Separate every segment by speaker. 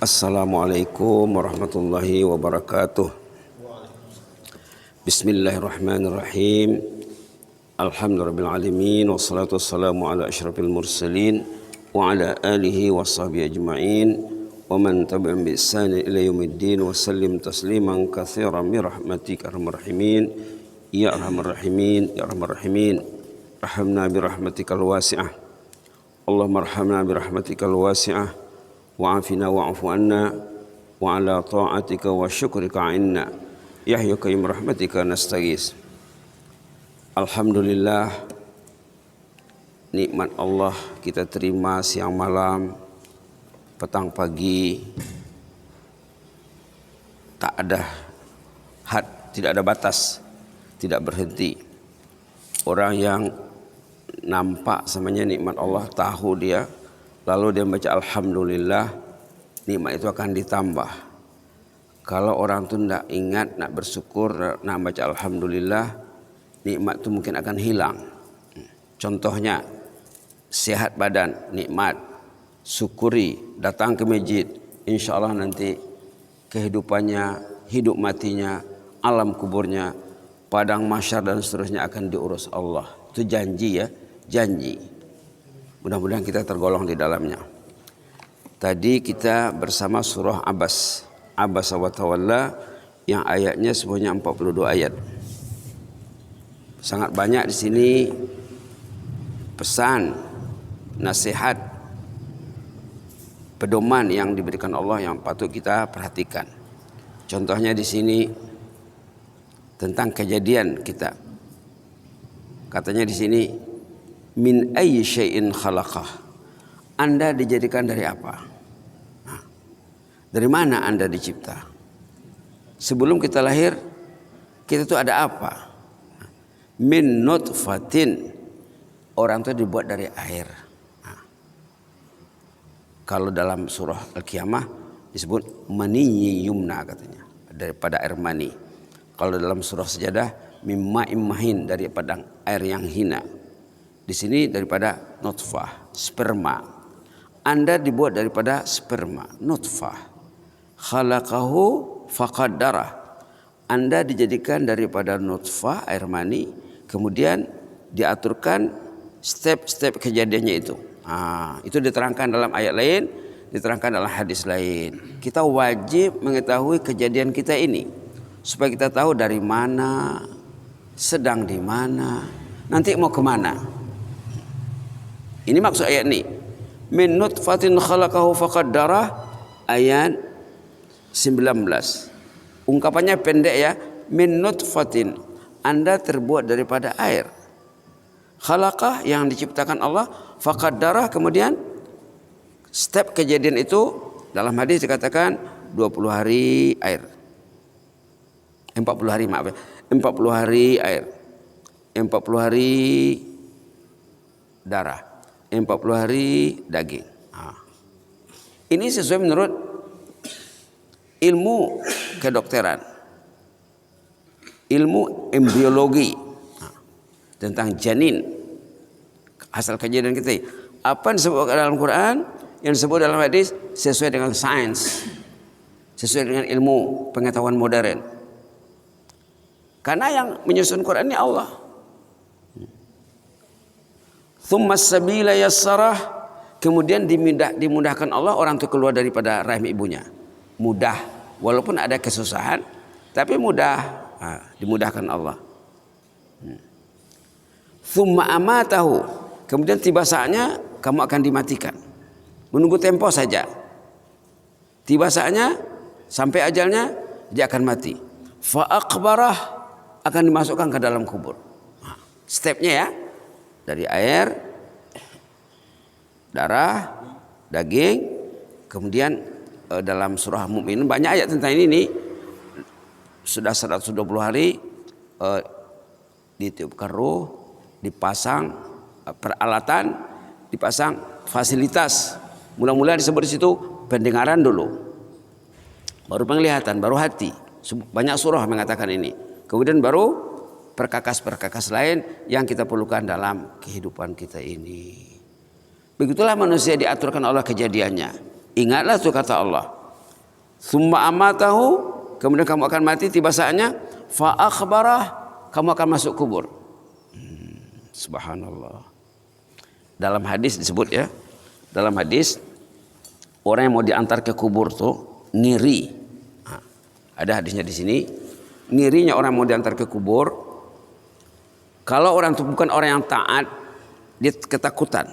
Speaker 1: Assalamualaikum warahmatullahi wabarakatuh. Bismillahirrahmanirrahim. Alhamdulillahirrahmanirrahim. Wassalatu wassalamu ala asyrafil mursalin wa ala alihi wa sahbihi ajma'in wa man tabi'ahum bi ihsanin ila yaumiddin wa sallim tasliman katsiran bi rahmatika arhamar rahimin ya arhamar rahimin ya arhamar rahimin. Rahamna bi rahmatikal wasi'ah. Allahumma arhamna bi rahmatikal wasi'ah. Wa'afina wa'afu anna wa ala ta'atika wa syukrika inna ya hayyu qayyum rahmatika nastaghis. Alhamdulillah, nikmat Allah kita terima siang malam, petang pagi, tak ada had, tidak ada batas, tidak berhenti. Orang yang nampak samanya nikmat Allah, tahu dia, lalu dia baca alhamdulillah, nikmat itu akan ditambah. Kalau orang itu tidak ingat, nak bersyukur, nak baca alhamdulillah, nikmat itu mungkin akan hilang. Contohnya, sehat badan, nikmat, syukuri, datang ke masjid, insya Allah nanti kehidupannya, hidup matinya, alam kuburnya, padang mahsyar dan seterusnya akan diurus Allah. Itu janji ya, janji. Mudah-mudahan kita tergolong di dalamnya. Tadi kita bersama surah Abas wa Tawalla yang ayatnya semuanya 42 ayat. Sangat banyak di sini pesan, nasihat, pedoman yang diberikan Allah yang patut kita perhatikan. Contohnya di sini tentang kejadian kita. Katanya di sini min ayyi syai'in khalaqah. Anda dijadikan dari apa? Nah, dari mana Anda dicipta? Sebelum kita lahir, kita itu ada apa? Min nutfatin. Orang itu dibuat dari air. Nah, kalau dalam surah Al-Qiyamah disebut maniyyi yumna katanya, daripada air mani. Kalau dalam surah Sajadah mimma immahin, daripada air yang hina. Di sini daripada nutfah, sperma. Anda dibuat daripada sperma, nutfah. Khalaqahu faqaddarah. Anda dijadikan daripada nutfah, air mani, kemudian diaturkan step-step kejadiannya itu. Itu diterangkan dalam ayat lain, diterangkan dalam hadis lain. Kita wajib mengetahui kejadian kita ini supaya kita tahu dari mana, sedang di mana, nanti mau kemana. Ini maksud ayat ini. Min nutfatin khalaqahu faqaddarah, ayat 19. Ungkapannya pendek ya. Min nutfatin, Anda terbuat daripada air. Khalaqah, yang diciptakan Allah, faqaddarah, kemudian step kejadian itu dalam hadis dikatakan 20 hari air. 40 hari maaf ya. 40 hari air. 40 hari darah. 40 hari daging. Ini sesuai menurut ilmu kedokteran, ilmu embriologi, tentang janin, hasil kejadian kita. Apa yang disebut dalam Quran, yang disebut dalam hadis sesuai dengan sains, sesuai dengan ilmu pengetahuan modern. Karena yang menyusun Quran ini Allah. Tsumma sabila yassarah, kemudian dimudahkan Allah orang itu keluar daripada rahim ibunya. Mudah, walaupun ada kesusahan, tapi mudah. Dimudahkan Allah. Tsumma amatahu, kemudian tiba saatnya kamu akan dimatikan. Menunggu tempo saja. Tiba saatnya, sampai ajalnya, dia akan mati. Fa aqbarah, akan dimasukkan ke dalam kubur. Stepnya ya. Dari air, darah, daging, kemudian dalam surah Mu'min banyak ayat tentang ini. Sudah 120 hari ditiupkan ruh, dipasang peralatan, dipasang fasilitas. Mula-mula disebut di situ pendengaran dulu, baru penglihatan, baru hati. Banyak surah mengatakan ini. Kemudian baru perkakas-perkakas lain yang kita perlukan dalam kehidupan kita ini. Begitulah manusia diaturkan Allah kejadiannya. Ingatlah tuh kata Allah. Tsumma amatahu, kemudian kamu akan mati, tiba saatnya, fa akhbarah, kamu akan masuk kubur. Subhanallah. Dalam hadis disebut ya, dalam hadis orang yang mau diantar ke kubur tuh ngiri. Nah, ada hadisnya di sini. Ngirinya orang mau diantar ke kubur. Kalau orang itu bukan orang yang taat, dia ketakutan.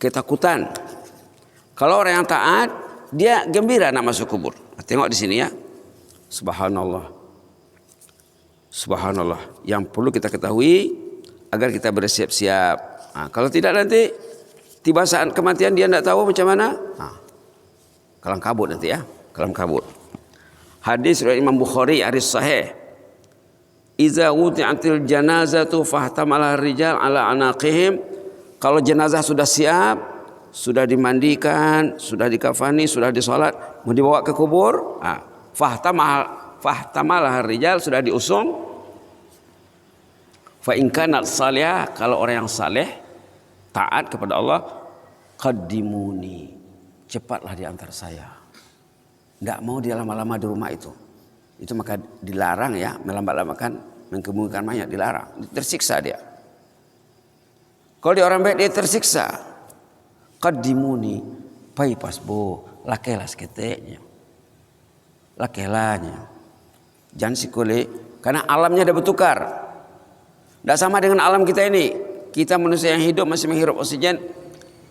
Speaker 1: Ketakutan. Kalau orang yang taat, dia gembira nak masuk kubur. Tengok di sini ya. Subhanallah. Subhanallah. Yang perlu kita ketahui agar kita bersiap-siap. Nah, kalau tidak nanti tiba saat kematian dia tidak tahu macam mana. Nah, kalang kabut nanti ya. Kalang kabut. Hadis riwayat Imam Bukhari hadis sahih. Iza wudi'atil janazatu fahtamalaha rijal ala anaqihim. Kalau jenazah sudah siap, sudah dimandikan, sudah dikafani, sudah disolat, mau dibawa ke kubur, fahtamalah rijal, sudah diusung. Fa in kanat salihah, kalau orang yang saleh, taat kepada Allah, qaddimuni, cepatlah diantar saya. Tidak mau dia lama-lama di rumah itu maka dilarang ya, melambat-lambatkan, mengemukakan mayat, dilarang, tersiksa dia. Kalau dia orang baik dia tersiksa. Qaddimuni, pai pasbo, lakelah seketeknya, lakelahnya, jangan sikole, karena alamnya ada bertukar. Tidak sama dengan alam kita ini. Kita manusia yang hidup masih menghirup oksigen,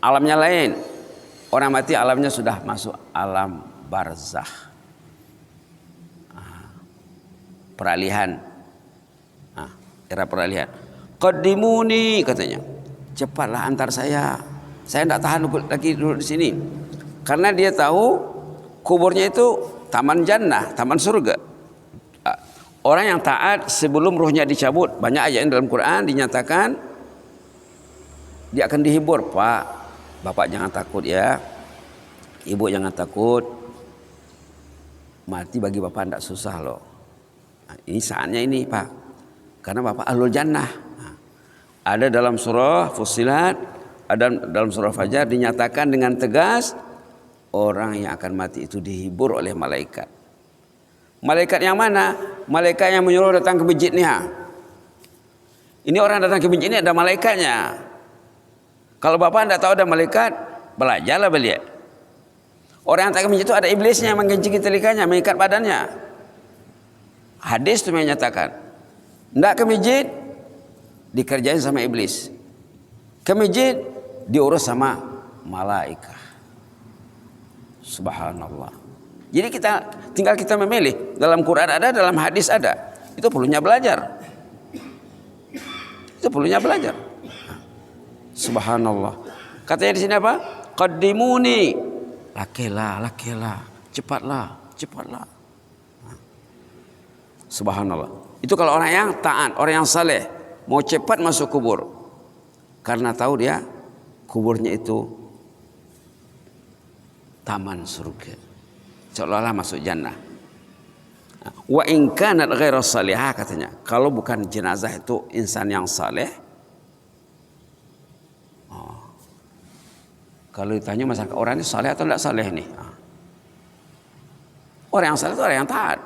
Speaker 1: alamnya lain. Orang mati alamnya sudah masuk alam barzakh, peralihan, era peralihan. Qaddimuni, katanya, cepatlah antar saya tidak tahan lagi duduk di sini. Karena dia tahu kuburnya itu taman jannah, taman surga. Orang yang taat sebelum ruhnya dicabut, banyak ayat dalam Quran dinyatakan dia akan dihibur. Pak, bapak jangan takut ya, ibu jangan takut, mati bagi bapak tidak susah loh. Nah, ini saatnya ini Pak, karena bapak ahlul jannah. Nah, ada dalam surah Fussilat, ada dalam surah Fajar dinyatakan dengan tegas, orang yang akan mati itu dihibur oleh malaikat. Malaikat yang mana? Malaikat yang menyuruh datang ke masjid nih. Ini orang datang ke masjid ini ada malaikatnya. Kalau bapak tidak tahu ada malaikat, belajarlah beliau. Orang yang datang ke masjid itu ada iblisnya yang menggencing telinganya, mengikat badannya. Hadis itu menyatakan, tidak ke masjid dikerjain sama iblis. Ke masjid diurus sama malaikat. Subhanallah. Jadi tinggal kita memilih. Dalam Quran ada, dalam hadis ada. Itu perlunya belajar. Itu perlunya belajar. Subhanallah. Katanya di sini apa? Qaddimuni. Lakelah, cepatlah. Subhanallah. Itu kalau orang yang taat, orang yang saleh, mau cepat masuk kubur. Karena tahu dia kuburnya itu taman surga. Seolah-olah masuk jannah. Wa in kanat ghairu salihah, katanya, kalau bukan jenazah itu insan yang saleh. Kalau ditanya masalah orang ini saleh atau tidak saleh nih? Orang yang saleh itu orang yang taat.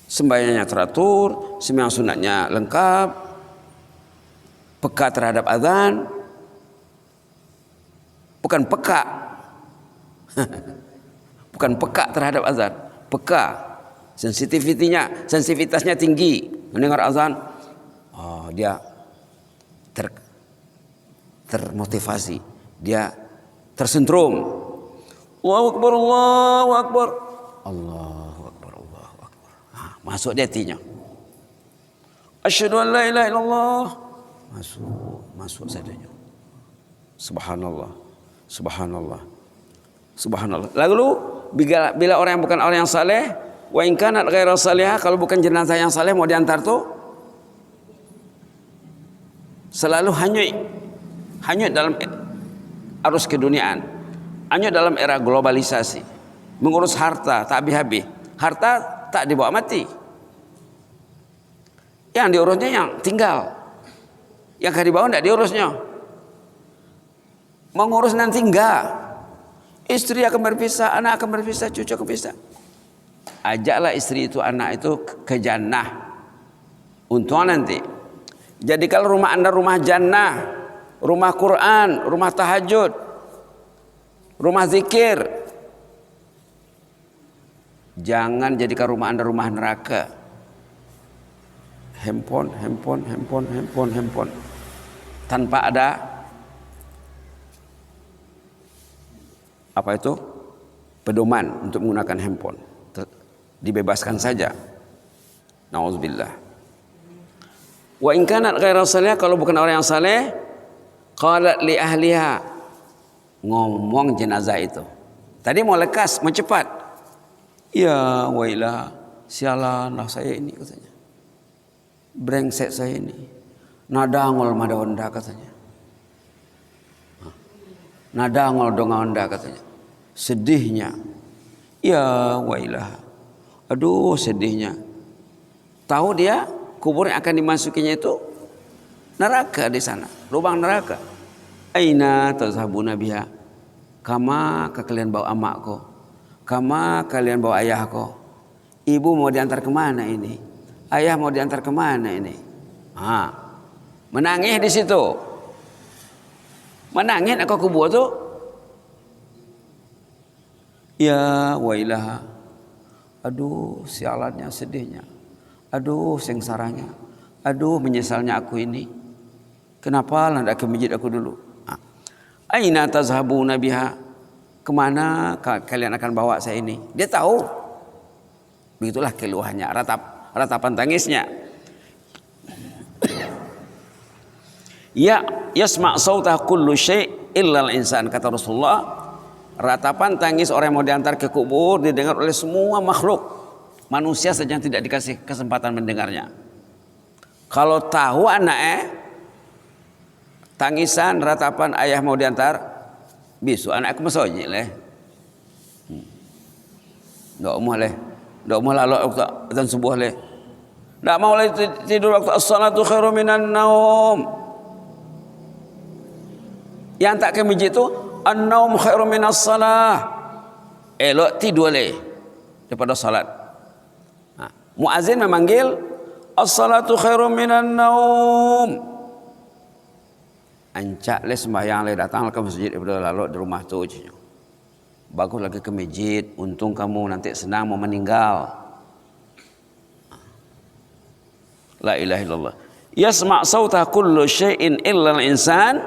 Speaker 1: Sembahyangnya teratur, sembahyang sunatnya lengkap, peka terhadap azan, bukan peka. Bukan peka terhadap azan, peka, sensitivitasnya tinggi. Mendengar azan, dia termotivasi, dia tersentrum. Allahu Akbar, Allahu Akbar, Allahu Akbar, Allahu Akbar. Masuk di hatinya. Asyhadu an la ilaha illallah. Masuk sadanya. Subhanallah. Lalu bila orang yang bukan orang yang saleh, wa in kanat ghairu salihah, kalau bukan jenazah yang saleh mau diantar tuh selalu hanyut dalam arus keduniaan, hanyut dalam era globalisasi, mengurus harta tak habis-habis. Harta tak dibawa mati, yang diurusnya yang tinggal, yang dibawa tidak diurusnya. Mengurus nanti enggak. Istri akan berpisah, anak akan berpisah, cucu akan berpisah. Ajaklah istri itu, anak itu ke jannah. Untung nanti. Jadi kalau rumah Anda rumah jannah, rumah Quran, rumah tahajud, rumah zikir, jangan jadikan rumah Anda rumah neraka. Handphone. Tanpa ada apa itu? Pedoman untuk menggunakan handphone. Dibebaskan saja. Nauzubillah. Wa in kanat ghairu salih, kalau bukan orang yang saleh, qalat li ahliha, ngomong jenazah itu. Tadi mau lekas, mau cepat. Ya wailah, sialanlah saya ini katanya. Brengsek saya ini. Nadangol madawanda katanya. Nadangol dongawanda katanya. Sedihnya. Ya wailah. Aduh sedihnya. Tahu dia kubur yang akan dimasukinya itu neraka di sana, lubang neraka. Aina tazhabuna biha? Kama kalian bawa amakku? Kama kalian bawa ayahku? Ibu mau diantar kemana ini? Ayah mau diantar kemana ini? Menangis di situ. Menangis aku kubur tu. Ya wailah. Aduh sialannya, sedihnya. Aduh sengsaranya. Aduh menyesalnya aku ini. Kenapa lah tidak ke masjid aku dulu? Aina tazhabuna biha? Kemana kalian akan bawa saya ini? Dia tahu. Begitulah keluhannya, ratapan tangisnya. Ya yasma' sautah kullu syai' illa al-insan, kata Rasulullah. Ratapan tangis orang yang mau diantar ke kubur didengar oleh semua makhluk. Manusia saja yang tidak dikasih kesempatan mendengarnya. Kalau tahu anaknya tangisan ratapan ayah mau diantar, bisu anakku masuk leh. Ndak mau leh. Ndak mau lalu waktu dan subuh leh. Ndak mau leh tidur waktu as-salatu khairu minan naum. Yang tak ke masjid itu an-naum khairu minas salah. Elok tidur leh daripada salat. Muazin memanggil as-salatu khairum minan naum. Ancak le sembahyang le datang ke masjid daripada lalu di rumah tu. Bagus lagi ke masjid, untung kamu nanti senang mau meninggal. La ilaha illallah. Yasma' sautah kullu syai'in illa al-insan.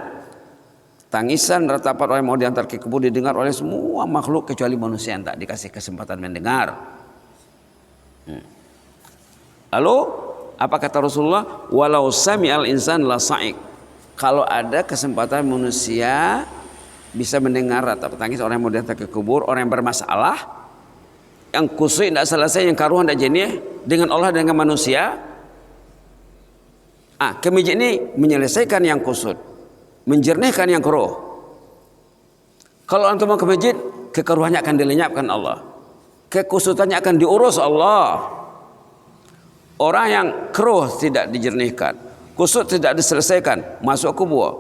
Speaker 1: Tangisan ratapan orang mau diantar ke kubur didengar oleh semua makhluk kecuali manusia yang tak dikasih kesempatan mendengar. Lalu apa kata Rasulullah? Walau sami'al insan la sa'iq. Kalau ada kesempatan manusia bisa mendengar ratapan tangis orang yang mau diantar ke kubur, orang yang bermasalah, yang kusuk tidak selesai, yang karuhan tidak jenih dengan Allah dengan manusia. Kemijik ini menyelesaikan yang kusut, menjernihkan yang keruh. Kalau antum mau ke masjid, kekeruhannya akan dilenyapkan Allah, kekusutannya akan diurus Allah. Orang yang keruh tidak dijernihkan, kusut tidak diselesaikan, masuk kubur,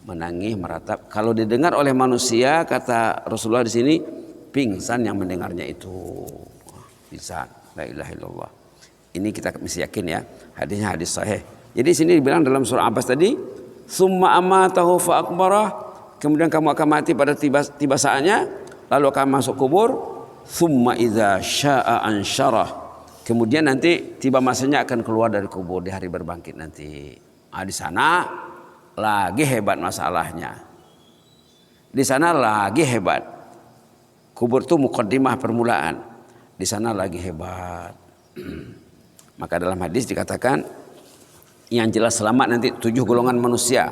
Speaker 1: menangis meratap. Kalau didengar oleh manusia, kata Rasulullah di sini, pingsan yang mendengarnya itu. Pingsan. La ilaha illallah. Ini kita mesti yakin ya. Hadisnya hadis sahih. Jadi sini dibilang dalam surah Abbas tadi, summa amatahu fa akbarah. Kemudian kamu akan mati pada tiba saatnya, lalu akan masuk kubur. Summa idza syaa ansyarah. Kemudian nanti tiba masanya akan keluar dari kubur di hari berbangkit nanti. Di sana lagi hebat masalahnya. Di sana lagi hebat. Kubur itu muqaddimah permulaan. Di sana lagi hebat. Maka dalam hadis dikatakan yang jelas selamat nanti 7 golongan manusia.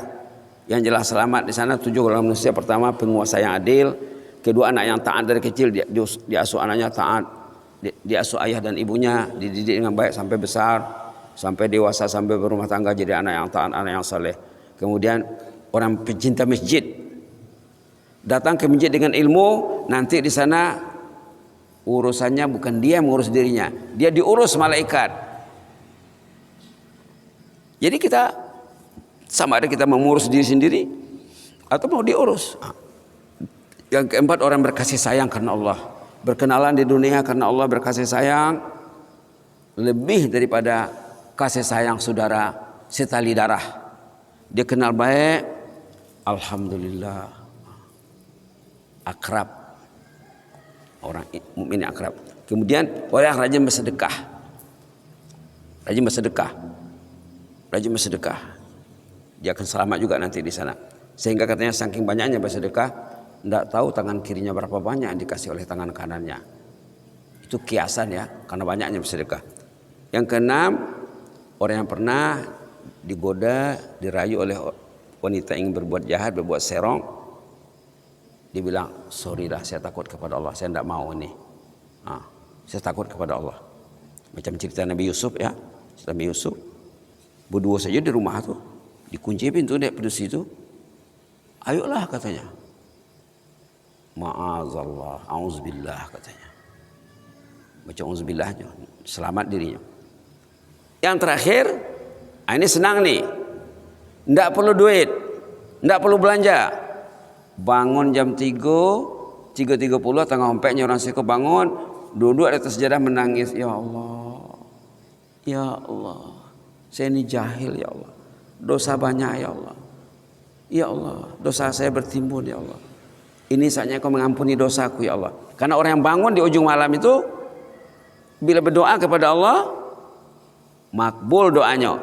Speaker 1: Yang jelas selamat di sana 7 golongan manusia. Pertama penguasa yang adil. Kedua anak yang taat dari kecil, diasuh anaknya taat. Diasuh ayah dan ibunya, dididik dengan baik sampai besar, sampai dewasa, sampai berumah tangga jadi anak yang taat, anak yang saleh. Kemudian orang pecinta masjid, datang ke masjid dengan ilmu, nanti di sana urusannya bukan dia mengurus dirinya, dia diurus malaikat. Jadi kita sama ada kita mengurus diri sendiri atau mau diurus. Yang keempat, orang berkasih sayang karena Allah. Berkenalan di dunia karena Allah, berkasih sayang lebih daripada kasih sayang saudara setali darah. Dia kenal baik, alhamdulillah, akrab. Orang mukmin akrab. Kemudian orang rajin bersedekah. Rajin bersedekah. Rajin bersedekah. Dia akan selamat juga nanti di sana. Sehingga katanya saking banyaknya bersedekah, tidak tahu tangan kirinya berapa banyak yang dikasih oleh tangan kanannya. Itu kiasan ya, karena banyaknya bersedekah. Yang keenam, orang yang pernah digoda, dirayu oleh wanita ingin berbuat jahat, berbuat serong. Dia bilang, sorry lah, saya takut kepada Allah, saya tidak mau ini. Saya takut kepada Allah. Macam cerita Nabi Yusuf ya. Nabi Yusuf berdua saja di rumah tu, dikunci pintu dek pedus itu. Ayolah katanya. Ma'azallah, auzubillah katanya. Baca auzubillahnya, selamat dirinya. Yang terakhir, ini senang nih. Tidak perlu duit, tidak perlu belanja. Bangun jam 3:30 tengah ompeknya orang siko bangun, duduk di atas sejadah menangis. Ya Allah, ya Allah, saya ini jahil ya Allah, dosa banyak ya Allah, ya Allah, dosa saya bertimbun ya Allah. Ini saatnya Kau mengampuni dosaku ya Allah. Karena orang yang bangun di ujung malam itu, bila berdoa kepada Allah, makbul doanya.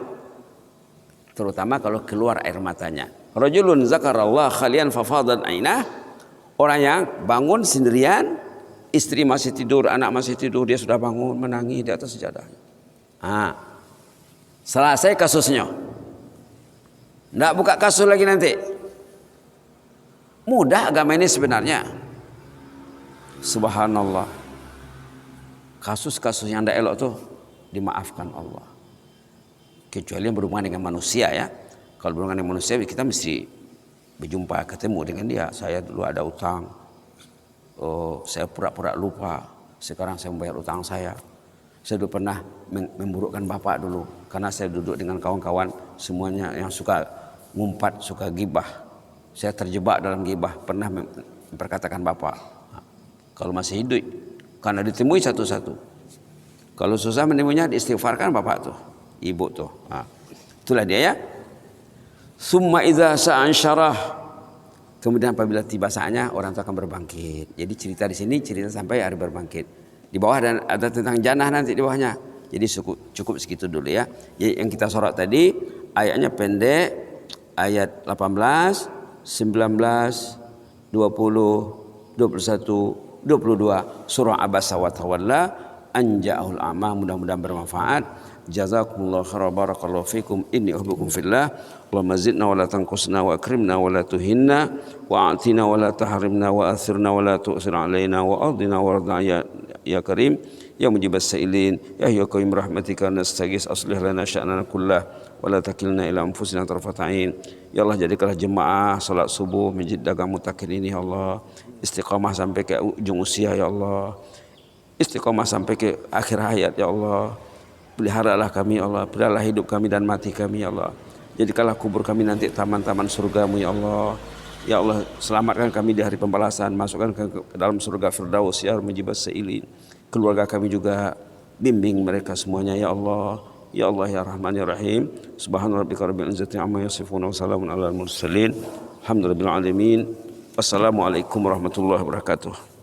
Speaker 1: Terutama kalau keluar air matanya. Rajulun zakarallah khalian fafadan ainah. Orang yang bangun sendirian, istri masih tidur, anak masih tidur, dia sudah bangun menangis di atas sejadah. Selesai kasusnya. Tidak buka kasus lagi nanti. Mudah agama ini sebenarnya. Subhanallah. Kasus-kasus yang tidak elok tuh dimaafkan Allah. Kecuali yang berhubungan dengan manusia ya. Kalau berhubungan dengan manusia kita mesti berjumpa, ketemu dengan dia. Saya dulu ada utang, saya pura-pura lupa, sekarang saya membayar utang saya. Saya dulu pernah memburukkan bapak dulu, karena saya duduk dengan kawan-kawan semuanya yang suka ngumpat, suka gibah. Saya terjebak dalam gibah, pernah memperkatakan bapak. Kalau masih hidup, karena ditemui satu-satu. Kalau susah menemuinya, diistighfarkan bapak tuh, ibu tuh. Itulah dia ya. Summa idza sa'an syarah. Kemudian apabila tiba saatnya, orang itu akan berbangkit. Jadi cerita di sini cerita sampai hari berbangkit. Di bawah dan ada tentang jannah nanti di bawahnya. Jadi cukup segitu dulu ya. Jadi yang kita sorot tadi ayatnya pendek, ayat 18, 19, 20, 21, 22 surah Abasa wa Tawalla anja'ul a'ma. Mudah-mudahan bermanfaat. Jazakumullahu khairan, barakallahu fikum, inni uhibbukum fillah. Allahumma zidna wa la tanqusna wa akrimna wa la tuhinna wa a'tina wa la tahrimna wa athirna wa la tu'sir alaina wa ardina warda ya karim ya mujibas sa'ilin ya qayyum rahmatika nastaghis aslih lana sya'nana kullah wa la takilna ila anfusina tarfat ain. Ya Allah, jadikanlah jemaah salat subuh masjid dagang mutakin ini ya Allah istiqamah sampai ke ujung usia ya Allah, istiqamah sampai ke akhir hayat ya Allah. Peliharalah kami ya Allah, peliharalah hidup kami dan mati kami ya Allah. Jadikanlah kubur kami nanti taman-taman surgamu ya Allah. Ya Allah, selamatkan kami di hari pembalasan, masukkan ke dalam surga Firdaus ya mujibas sa'ilin. Keluarga kami juga bimbing mereka semuanya ya Allah. Ya Allah ya Rahman ya Rahim. Subhana rabbika rabbil izzati amma yasifun wa salamun alal mursalin. Alhamdulillahil alamin. Wassalamualaikum warahmatullahi wabarakatuh.